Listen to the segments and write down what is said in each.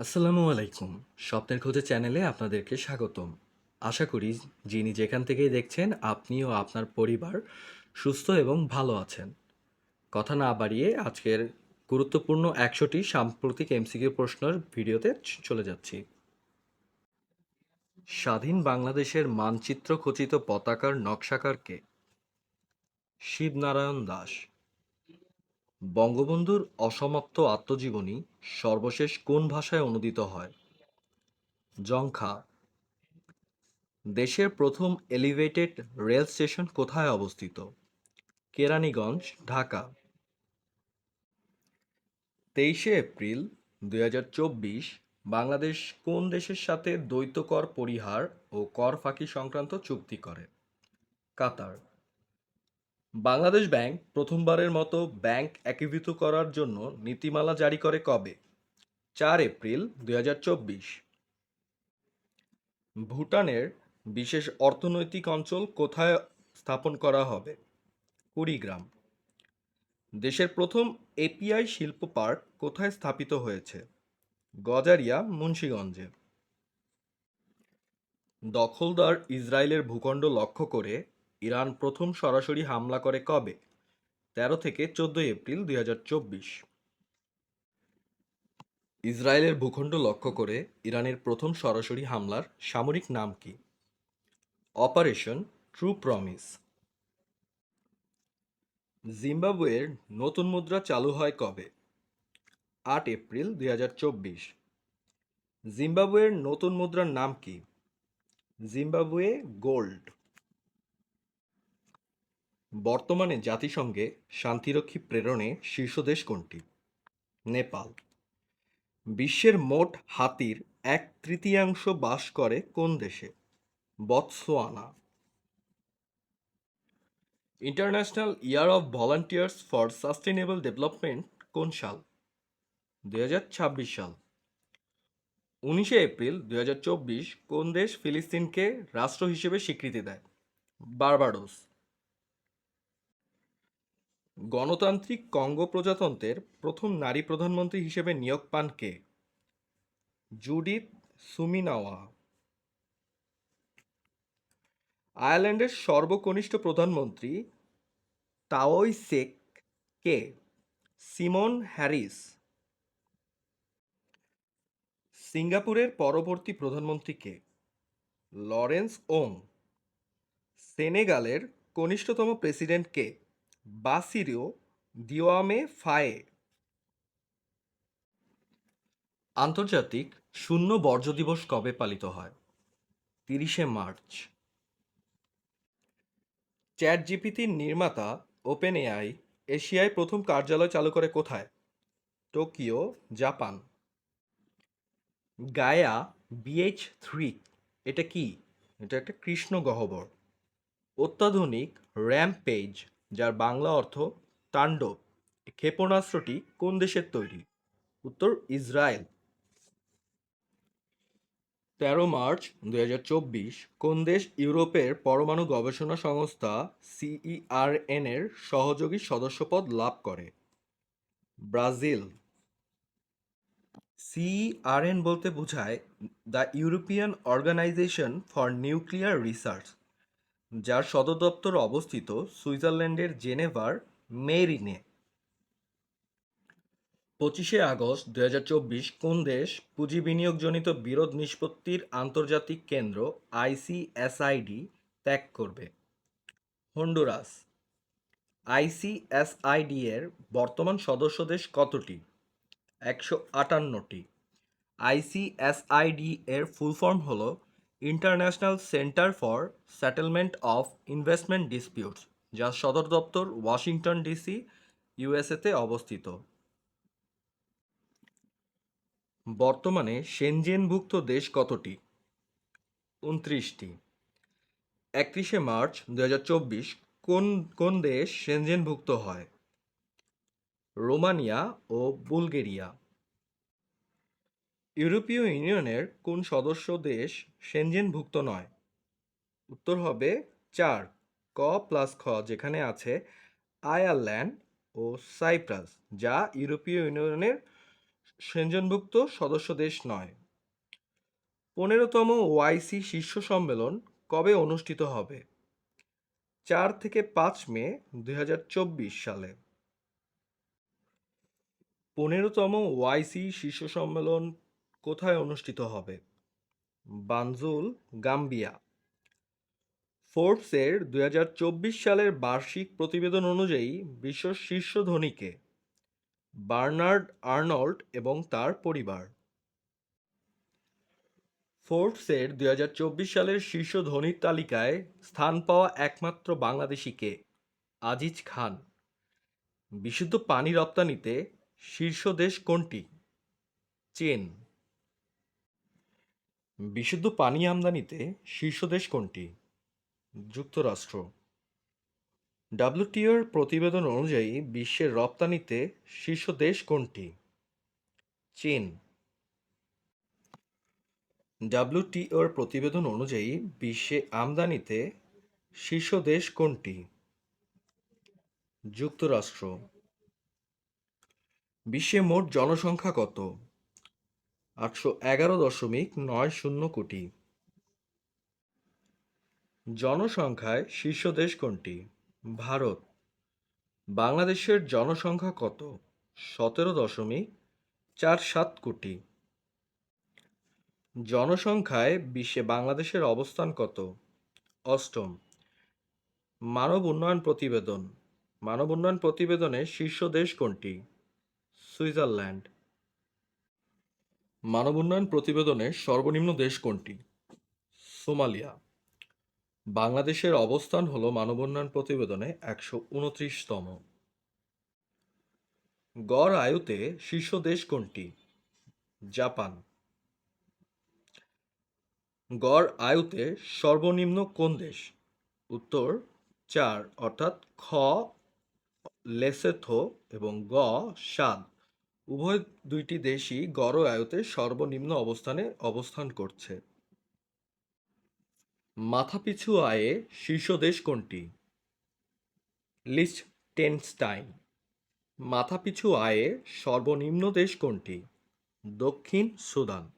আসসালামু আলাইকুম। স্বপ্নের খোঁজে চ্যানেলে আপনাদেরকে স্বাগতম। আশা করি যিনি যেখান থেকেই দেখছেন আপনি ও আপনার পরিবার সুস্থ এবং ভালো আছেন। কথা না বাড়িয়ে আজকের গুরুত্বপূর্ণ ১০০টি সাম্প্রতিক এমসিকিউ প্রশ্নের ভিডিওতে চলে যাচ্ছি। স্বাধীন বাংলাদেশের মানচিত্র খচিত পতাকার নকশাকার কে? শিবনারায়ণ দাশ। বঙ্গবন্ধুর অসমাপ্ত আত্মজীবনী সর্বশেষ কোন ভাষায় অনূদিত হয়? জংখা। দেশের প্রথম এলিভেটেড রেল স্টেশন কোথায় অবস্থিত? কেরানীগঞ্জ, ঢাকা। ২৩শে এপ্রিল ২০২৪ বাংলাদেশ কোন দেশের সাথে দ্বৈত কর পরিহার ও কর ফাঁকি সংক্রান্ত চুক্তি করে? কাতার। বাংলাদেশ ব্যাংক প্রথমবারের মতো ব্যাংক একীভূত করার জন্য নীতিমালা জারি করে কবে? ৪ এপ্রিল ২০২৪। ভুটানের বিশেষ অর্থনৈতিক অঞ্চল কোথায় স্থাপন করা হবে? কুড়িগ্রাম। দেশের প্রথম এপিআই শিল্প পার্ক কোথায় স্থাপিত হয়েছে? গজারিয়া, মুন্সিগঞ্জে। দখলদার ইসরায়েলের ভূখণ্ড লক্ষ্য করে ইরান প্রথম সরাসরি হামলা করে কবে? ১৩ থেকে ১৪ এপ্রিল ২০২৪। ইসরায়েলের ভূখণ্ড লক্ষ্য করে ইরানের প্রথম সরাসরি হামলার সামরিক নাম কি? Operation true promise. জিম্বাবুয়ের নতুন মুদ্রা চালু হয় কবে? ৮ এপ্রিল ২০২৪। জিম্বাবুয়ের নতুন মুদ্রার নাম কি? Zimbabwe gold. বর্তমানে জাতিসংঘে শান্তিরক্ষী প্রেরণে শীর্ষ দেশ কোনটি? নেপাল। বিশ্বের মোট হাতির ১/৩ বাস করে কোন দেশে? Botswana. International year of volunteers for sustainable development কোন সাল? ২০২৬ সাল। ১৯ এপ্রিল ২০২৪ কোন দেশ ফিলিস্তিনকে রাষ্ট্র হিসেবে স্বীকৃতি দেয়? বার্বাডোস। গণতান্ত্রিক কঙ্গো প্রজাতন্ত্রের প্রথম নারী প্রধানমন্ত্রী হিসেবে নিয়োগ পান কে? জুডিথ সুমিনাওয়া। আয়ারল্যান্ডের সর্বকনিষ্ঠ প্রধানমন্ত্রী তাওইসেক কে? Simon Harris. সিঙ্গাপুরের পরবর্তী প্রধানমন্ত্রী কে? লরেন্স ওং। সেনেগালের কনিষ্ঠতম প্রেসিডেন্ট কে? বাসিরো দিওয়ামে ফায়ে। আন্তর্জাতিক শূন্য বর্জ্য দিবস কবে পালিত হয়? ৩০ মার্চ। চ্যাট জিপিটির নির্মাতা ওপেন এআই এশিয়ায় প্রথম কার্যালয় চালু করে কোথায়? Tokyo, Japan. গায়া BH3 এটা কি? এটা একটা কৃষ্ণ গহ্বর। অত্যাধুনিক র্যাম্পেজ, যার বাংলা অর্থ তাণ্ডব, ক্ষেপণাস্ত্রটি কোন দেশের তৈরি? উত্তর ইসরায়েল। ১৩ মার্চ ২০২৪ কোন দেশ ইউরোপের পরমাণু গবেষণা সংস্থা CERN এর সহযোগী সদস্যপদ লাভ করে? ব্রাজিল। CERN বলতে বোঝায় the European organisation for nuclear research, যার সদর দপ্তর অবস্থিত সুইজারল্যান্ডের জেনেভার মেরিনে। ২৫ আগস্ট ২০২৪ কোন দেশ পুঁজি বিনিয়োগজনিত বিরোধ নিষ্পত্তির আন্তর্জাতিক কেন্দ্র ICSID ত্যাগ করবে? হন্ডুরাস। ICSID এর বর্তমান সদস্য দেশ কতটি? ১৫৮টি। ICSID এর ফুল ফর্ম হল international centre for settlement of investment disputes, যার সদর দপ্তর ওয়াশিংটন ডিসি, USA-তে অবস্থিত। বর্তমানে সেনজেনভুক্ত দেশ কতটি? ২৯টি। ৩১ মার্চ ২০২৪ কোন কোন দেশ সেনজেনভুক্ত হয়? রোমানিয়া ও বুলগেরিয়া। ইউরোপীয় ইউনিয়নের কোন সদস্য দেশ সেনজেনভুক্ত নয়? উত্তর হবে ৪, ক প্লাস খ, যেখানে আছে আয়ারল্যান্ড ও সাইপ্রাস, যা ইউরোপীয় ইউনিয়নের সেনজেনভুক্ত সদস্য দেশ নয়। 15তম ওআইসি শীর্ষ সম্মেলন কবে অনুষ্ঠিত হবে? 4 থেকে 5 মে 2024 সালে। 15তম ওআইসি শীর্ষ সম্মেলন কোথায় অনুষ্ঠিত হবে? বানজুল, গাম্বিয়া। ফোর্বসের 2024 সালের বার্ষিক প্রতিবেদন অনুযায়ী বিশ্ব শীর্ষ ধনী কে? বার্নার্ড আর্নল্ড এবং তার পরিবার। ফোর্বসের 2024 সালের শীর্ষ ধনীর তালিকায় স্থান পাওয়া একমাত্র বাংলাদেশি কে? আজিজ খান। বিশুদ্ধ পানি রপ্তানিতে শীর্ষ দেশ কোনটি? চীন। বিশুদ্ধ পানি আমদানিতে শীর্ষ দেশ কোনটি? যুক্তরাষ্ট্র। ডাব্লিউটিওর প্রতিবেদন অনুযায়ী বিশ্বের রপ্তানিতে শীর্ষ দেশ কোনটি? চীন। ডাব্লিউটিওর প্রতিবেদন অনুযায়ী বিশ্বে আমদানিতে শীর্ষ দেশ কোনটি? যুক্তরাষ্ট্র। বিশ্বে মোট জনসংখ্যা কত? 811.90 কোটি। জনসংখ্যায় শীর্ষ দেশ কোনটি? ভারত। বাংলাদেশের জনসংখ্যা কত? 17.47 কোটি। জনসংখ্যায় বিশ্বে বাংলাদেশের অবস্থান কত? অষ্টম। মানব উন্নয়ন প্রতিবেদন। মানব উন্নয়ন প্রতিবেদনে শীর্ষ দেশ কোনটি? সুইজারল্যান্ড। মানব উন্নয়ন প্রতিবেদনে সর্বনিম্ন দেশ কোনটি? সোমালিয়া। বাংলাদেশের অবস্থান হল মানব উন্নয়ন প্রতিবেদনে 129তম। গড় আয়ুতে শীর্ষ দেশ কোনটি? জাপান। গড় আয়ুতে সর্বনিম্ন কোন দেশ? উত্তর 4 অর্থাৎ খ লেসোথো এবং গ সাদ। উভয় দুইটি দেশই গড় আয়ুতে সর্বনিম্ন অবস্থানে অবস্থান করছে। মাথাপিছু আয়ে শীর্ষ দেশ কোনটি? লিechtenstein। মাথাপিছু আয়ে সর্বনিম্ন দেশ কোনটি? দক্ষিণ সুদান।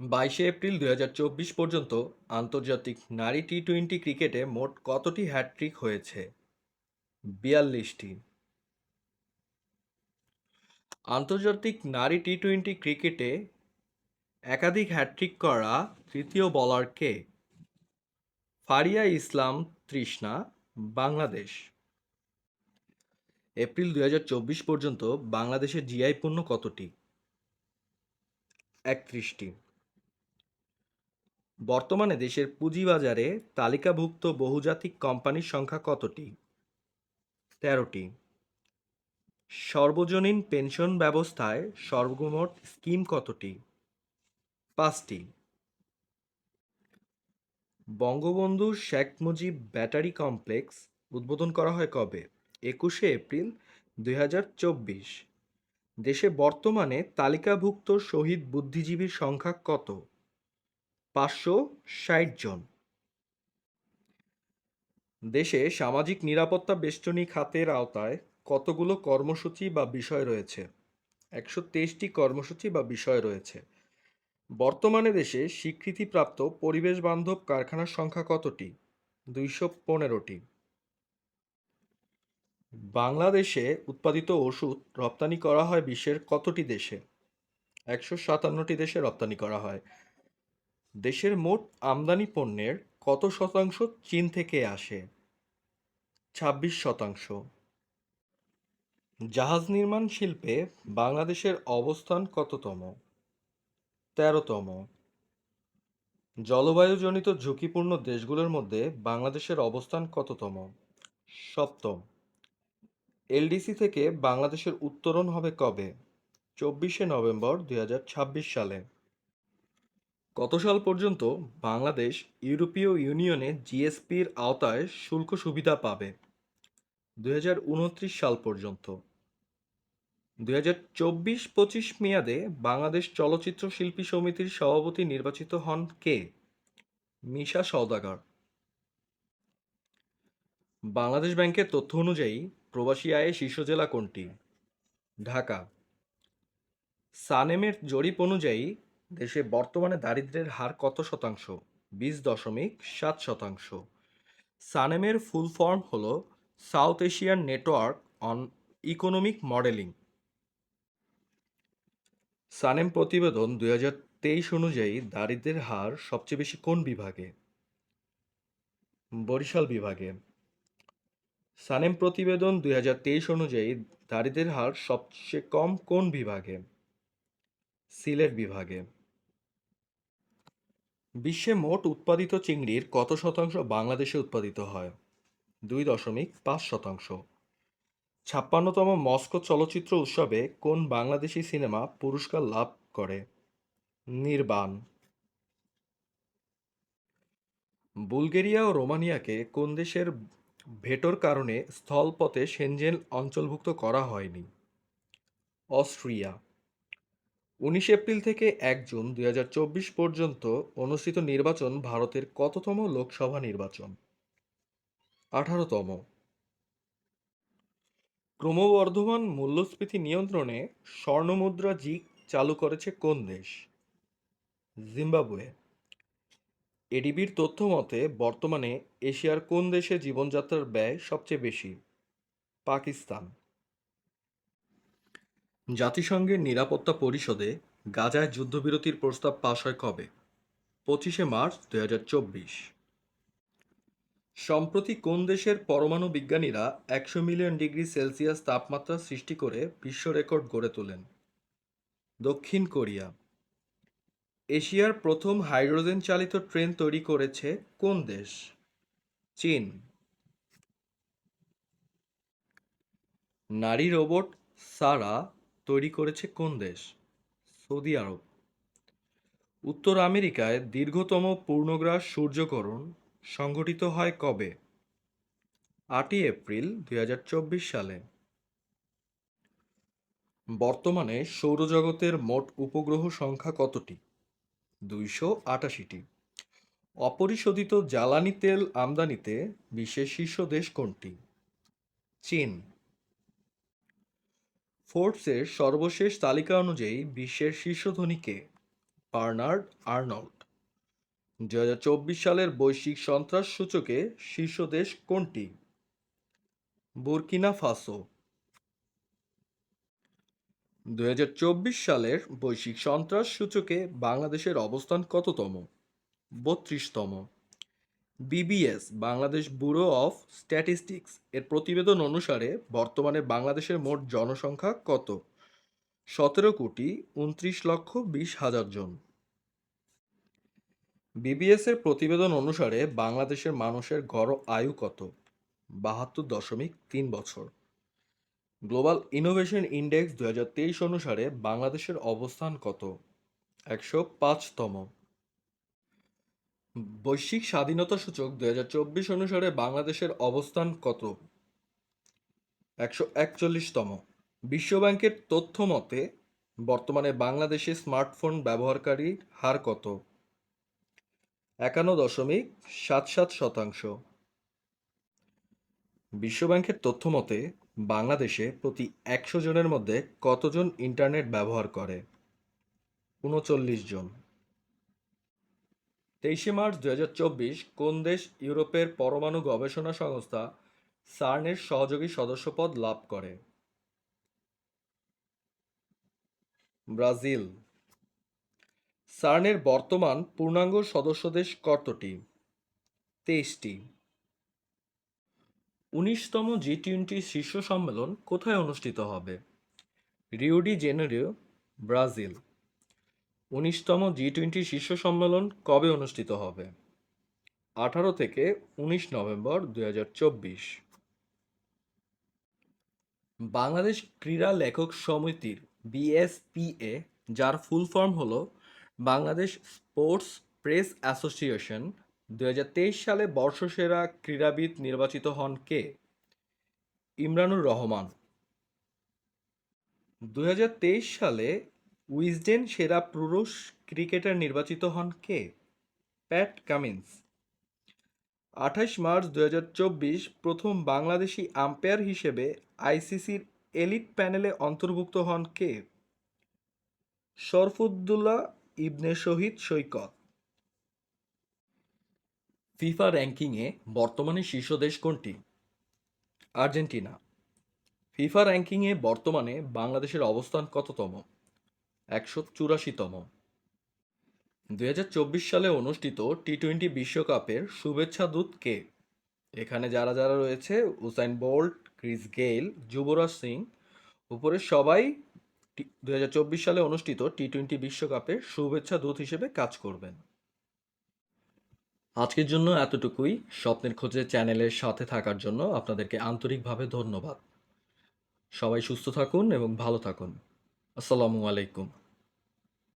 22 এপ্রিল 2024 পর্যন্ত আন্তর্জাতিক নারী টি-20 ক্রিকেটে মোট কতটি হ্যাট্রিক হয়েছে? 42টি। আন্তর্জাতিক নারী টি-20 ক্রিকেটে একাধিক হ্যাট্রিক করা তৃতীয় বোলার কে? ফারিয়া ইসলাম তৃষ্ণা, বাংলাদেশ। এপ্রিল 2024 পর্যন্ত বাংলাদেশের জিআই পণ্য কতটি? 31টি। বর্তমানে দেশের পুঁজিবাজারে তালিকাভুক্ত বহুজাতিক কোম্পানির সংখ্যা কতটি? 13টি। সর্বজনীন পেনশন ব্যবস্থায় সর্বমোট স্কিম কতটি? 5টি। বঙ্গবন্ধু শেখ মুজিব ব্যাটারি কমপ্লেক্স উদ্বোধন করা হয় কবে? 21 এপ্রিল 2024। দেশে বর্তমানে তালিকাভুক্ত শহীদ বুদ্ধিজীবীর সংখ্যা কত? 560 জন। দেশে সামাজিক নিরাপত্তা বেষ্টনী খাতের আওতায় কতগুলো কর্মসূচি বা বিষয় রয়েছে? 123টি কর্মসূচি বা বিষয় রয়েছে। বর্তমানে দেশে স্বীকৃতিপ্রাপ্ত পরিবেশ বান্ধব কারখানার সংখ্যা কতটি? 215টি। বাংলাদেশে উৎপাদিত ওষুধ রপ্তানি করা হয় বিশ্বের কতটি দেশে? 157টি দেশে রপ্তানি করা হয়। দেশের মোট আমদানি পণ্যের কত শতাংশ চীন থেকে আসে? 26%। জাহাজ নির্মাণ শিল্পে বাংলাদেশের অবস্থান কততম? 13তম। জলবায়ুজনিত ঝুঁকিপূর্ণ দেশগুলোর মধ্যে বাংলাদেশের অবস্থান কততম? 7ম। এলডিসি থেকে বাংলাদেশের উত্তরণ হবে কবে? 24 নভেম্বর 2026 সালে। কত সাল পর্যন্ত বাংলাদেশ ইউরোপীয় ইউনিয়নে জিএসপির আওতায় শুল্ক সুবিধা পাবে? 2029 সাল পর্যন্ত। 2024-25 মেয়াদে বাংলাদেশ চলচ্চিত্র শিল্পী সমিতির সভাপতি নির্বাচিত হন কে? মিশা সওদাগর। বাংলাদেশ ব্যাংকের তথ্য অনুযায়ী প্রবাসী আয়ে শীর্ষ জেলা কোনটি? ঢাকা। সানেমের জরিপ অনুযায়ী দেশে বর্তমানে দারিদ্র্যের হার কত শতাংশ? 20.7%। সানেমের ফুল ফর্ম হল south Asian network on economic modelling. SANEM প্রতিবেদন 2023 অনুযায়ী দারিদ্র্যের হার সবচেয়ে বেশি কোন বিভাগে? বরিশাল বিভাগে। সানেম প্রতিবেদন 2023 অনুযায়ী দারিদ্র্যের হার সবচেয়ে কম কোন বিভাগে? সিলেট বিভাগে। বিশ্বে মোট উৎপাদিত চিংড়ির কত শতাংশ বাংলাদেশে উৎপাদিত হয়? 2.5%। 56তম মস্কো চলচ্চিত্র উৎসবে কোন বাংলাদেশি সিনেমা পুরস্কার লাভ করে? নির্বাণ। বুলগেরিয়া ও রোমানিয়াকে কোন দেশের ভেটোর কারণে স্থলপথে সেনজেন অঞ্চলভুক্ত করা হয়নি? অস্ট্রিয়া। 19 এপ্রিল থেকে 1 জুন 2024 পর্যন্ত অনুষ্ঠিত নির্বাচন ভারতের কততম লোকসভা নির্বাচন? 18তম। ক্রমবর্ধমান মূল্যস্ফীতি নিয়ন্ত্রণে স্বর্ণমুদ্রা জিক চালু করেছে কোন দেশ? জিম্বাবুয়ে। এডিবির তথ্য মতে বর্তমানে এশিয়ার কোন দেশে জীবনযাত্রার ব্যয় সবচেয়ে বেশি? পাকিস্তান। জাতিসংঘের নিরাপত্তা পরিষদে গাজায় যুদ্ধবিরতির প্রস্তাব পাশ হয় কবে? 25 মার্চ 2024। সম্প্রতি কোন দেশের পরমাণু বিজ্ঞানীরা 100 মিলিয়ন ডিগ্রি সেলসিয়াস তাপমাত্রা সৃষ্টি করে বিশ্ব রেকর্ড গড়ে তোলেন? দক্ষিণ কোরিয়া। এশিয়ার প্রথম হাইড্রোজেন চালিত ট্রেন তৈরি করেছে কোন দেশ? চীন। নারী রোবট সারা তৈরি করেছে কোন দেশ? সৌদি আরব। উত্তর আমেরিকায় দীর্ঘতম পূর্ণগ্রাস সূর্যগ্রহণ সংঘটিত হয় কবে? 8 এপ্রিল 2024 সালে। বর্তমানে সৌরজগতের মোট উপগ্রহ সংখ্যা কতটি? 288টি। অপরিশোধিত জ্বালানি তেল আমদানিতে বিশ্বের শীর্ষ দেশ কোনটি? চীন। ফোর্বসের সর্বশেষ তালিকা অনুযায়ী বিশ্বের শীর্ষ ধনী কে? Bernard Arnold. 2024 সালের বৈশ্বিক সন্ত্রাস সূচকে শীর্ষ দেশ কোনটি? Burkina Faso. 2024 সালের বৈশ্বিক সন্ত্রাস সূচকে বাংলাদেশের অবস্থান কততম? 32তম। BBS Bangladesh Bureau of Statistics এর প্রতিবেদন অনুসারে বর্তমানে বাংলাদেশের মোট জনসংখ্যা কত? 17,29,20,000 জন। বিবিএস এর প্রতিবেদন অনুসারে বাংলাদেশের মানুষের গড় আয়ু কত? 72.3 বছর। গ্লোবাল ইনোভেশন ইন্ডেক্স 2023 অনুসারে বাংলাদেশের অবস্থান কত? 105তম। বৈশ্বিক স্বাধীনতা সূচক 2024 অনুসারে বাংলাদেশের অবস্থান কত? 141তম। বিশ্বব্যাংকের তথ্য মতে বর্তমানে বাংলাদেশে স্মার্টফোন ব্যবহারকারীর হার কত? 51.77%। বিশ্বব্যাংকের তথ্য মতে বাংলাদেশে প্রতি 100 জনের মধ্যে কতজন ইন্টারনেট ব্যবহার করে? 39 জন। 23 মার্চ 2024 কোন দেশ ইউরোপের পরমাণু গবেষণা সংস্থা সার্নের সহযোগী সদস্যপদ লাভ করে? ব্রাজিল। সার্নের বর্তমান পূর্ণাঙ্গ সদস্য দেশ কতটি? 23টি। 19তম জি-20 শীর্ষ সম্মেলন কোথায় অনুষ্ঠিত হবে? Rio de Janeiro, Brazil. 19তম জি-20 শীর্ষ সম্মেলন কবে অনুষ্ঠিত হবে? 18 থেকে 19 নভেম্বর 2024। বাংলাদেশ ক্রীড়া লেখক সমিতির বিএসপিএ, যার ফুল ফর্ম হলো বাংলাদেশ স্পোর্টস প্রেস অ্যাসোসিয়েশন, 2023 সালে বর্ষসেরা ক্রীড়াবিদ নির্বাচিত হন কে? ইমরানুর রহমান। 2023 সালে উইজডেন সেরা পুরুষ ক্রিকেটার নির্বাচিত হন কে? Pat Cummins. 28 মার্চ 2024 প্রথম বাংলাদেশি আম্পায়ার হিসেবে আইসিসির এলিট প্যানেলে অন্তর্ভুক্ত হন কে? শরফুদ্দৌলা ইবনে শহীদ সৈকত। ফিফা র্যাঙ্কিংয়ে বর্তমানে শীর্ষ দেশ কোনটি? আর্জেন্টিনা। ফিফা র্যাঙ্কিংয়ে বর্তমানে বাংলাদেশের অবস্থান কততম? 184তম। 2024 সালে অনুষ্ঠিত টি-20 বিশ্বকাপের শুভেচ্ছা দূত কে? এখানে যারা যারা রয়েছে: Usain bolt, Chris Gayle, Yuvraj Singh, উপরের সবাই 2024 সালে অনুষ্ঠিত টি-20 বিশ্বকাপের শুভেচ্ছা দূত হিসেবে কাজ করবেন। আজকের জন্য এতটুকুই। স্বপ্নের খোঁজে চ্যানেলের সাথে থাকার জন্য আপনাদেরকে আন্তরিকভাবে ধন্যবাদ। সবাই সুস্থ থাকুন এবং ভালো থাকুন। আসসালামু আলাইকুম।